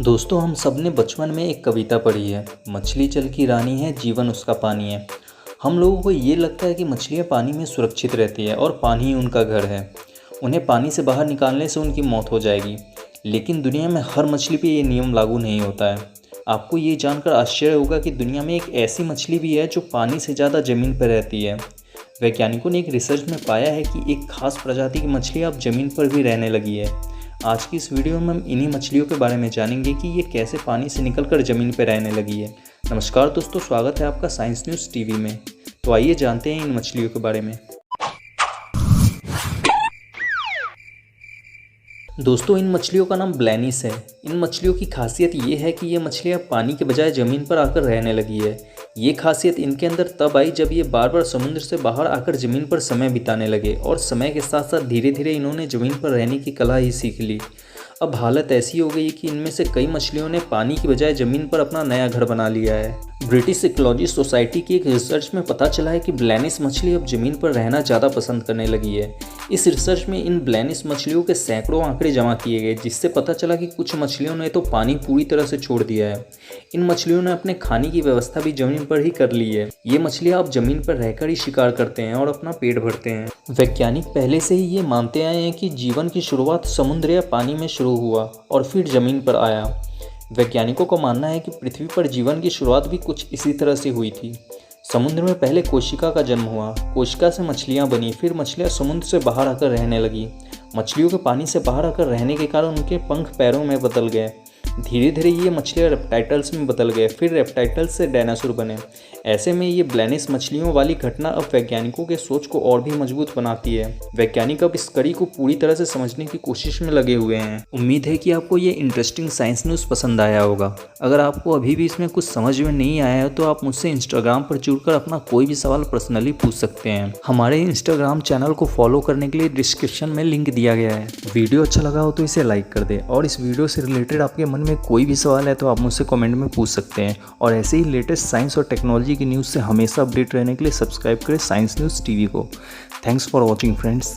दोस्तों, हम सब ने बचपन में एक कविता पढ़ी है, मछली जल की रानी है, जीवन उसका पानी है। हम लोगों को ये लगता है कि मछलियाँ पानी में सुरक्षित रहती है और पानी ही उनका घर है। उन्हें पानी से बाहर निकालने से उनकी मौत हो जाएगी। लेकिन दुनिया में हर मछली पे ये नियम लागू नहीं होता है। आपको ये जानकर आश्चर्य होगा कि दुनिया में एक ऐसी मछली भी है जो पानी से ज़्यादा ज़मीन पर रहती है। वैज्ञानिकों ने एक रिसर्च में पाया है कि एक खास प्रजाति की मछली अब ज़मीन पर भी रहने लगी है। आज की इस वीडियो में हम इन्हीं मछलियों के बारे में जानेंगे कि ये कैसे पानी से निकलकर ज़मीन पर रहने लगी है। नमस्कार दोस्तों, स्वागत है आपका साइंस न्यूज़ टीवी में। तो आइए जानते हैं इन मछलियों के बारे में। दोस्तों, इन मछलियों का नाम ब्लैनिस है। इन मछलियों की खासियत ये है कि ये मछलियाँ पानी के बजाय ज़मीन पर आकर रहने लगी है। ये खासियत इनके अंदर तब आई जब ये बार बार समुद्र से बाहर आकर ज़मीन पर समय बिताने लगे और समय के साथ साथ धीरे धीरे इन्होंने ज़मीन पर रहने की कला ही सीख ली। अब हालत ऐसी हो गई कि इनमें से कई मछलियों ने पानी की बजाय ज़मीन पर अपना नया घर बना लिया है। ब्रिटिश इकोलॉजी सोसाइटी की एक रिसर्च में पता चला है कि ब्लैनिस मछली अब ज़मीन पर रहना ज़्यादा पसंद करने लगी है। इस रिसर्च में इन ब्लैनिस मछलियों के सैकड़ों आंकड़े जमा किए गए, जिससे पता चला कि कुछ मछलियों ने तो पानी पूरी तरह से छोड़ दिया है। इन मछलियों ने अपने खाने की व्यवस्था भी ज़मीन पर ही कर ली है। ये मछलियाँ अब ज़मीन पर रहकर ही शिकार करते हैं और अपना पेट भरते हैं। वैज्ञानिक पहले से ही ये मानते आए हैं कि जीवन की शुरुआत समुद्र या पानी में शुरू हुआ और फिर ज़मीन पर आया। वैज्ञानिकों का मानना है कि पृथ्वी पर जीवन की शुरुआत भी कुछ इसी तरह से हुई थी। समुद्र में पहले कोशिका का जन्म हुआ, कोशिका से मछलियाँ बनी, फिर मछलियाँ समुद्र से बाहर आकर रहने लगी। मछलियों के पानी से बाहर आकर रहने के कारण उनके पंख पैरों में बदल गए। धीरे धीरे ये मछलियाँ रेप्टाइल्स में बदल गए, फिर रेप्टाइल्स से डायनासोर बने। ऐसे में ये ब्लैनिस मछलियों वाली घटना अब वैज्ञानिकों के सोच को और भी मजबूत बनाती है। वैज्ञानिक अब इस कड़ी को पूरी तरह से समझने की कोशिश में लगे हुए हैं। उम्मीद है कि आपको ये इंटरेस्टिंग साइंस न्यूज़ पसंद आया होगा। अगर आपको अभी भी इसमें कुछ समझ में नहीं आया है तो आप मुझसे इंस्टाग्राम पर जुड़कर अपना कोई भी सवाल पर्सनली पूछ सकते हैं। हमारे इंस्टाग्राम चैनल को फॉलो करने के लिए डिस्क्रिप्शन में लिंक दिया गया है। वीडियो अच्छा लगा हो तो इसे लाइक कर दें और इस वीडियो से रिलेटेड आपके मन में कोई भी सवाल है तो आप मुझसे कमेंट में पूछ सकते हैं। और ऐसे ही लेटेस्ट साइंस और टेक्नोलॉजी की न्यूज़ से हमेशा अपडेट रहने के लिए सब्सक्राइब करें साइंस न्यूज़ टीवी को। Thanks for watching friends.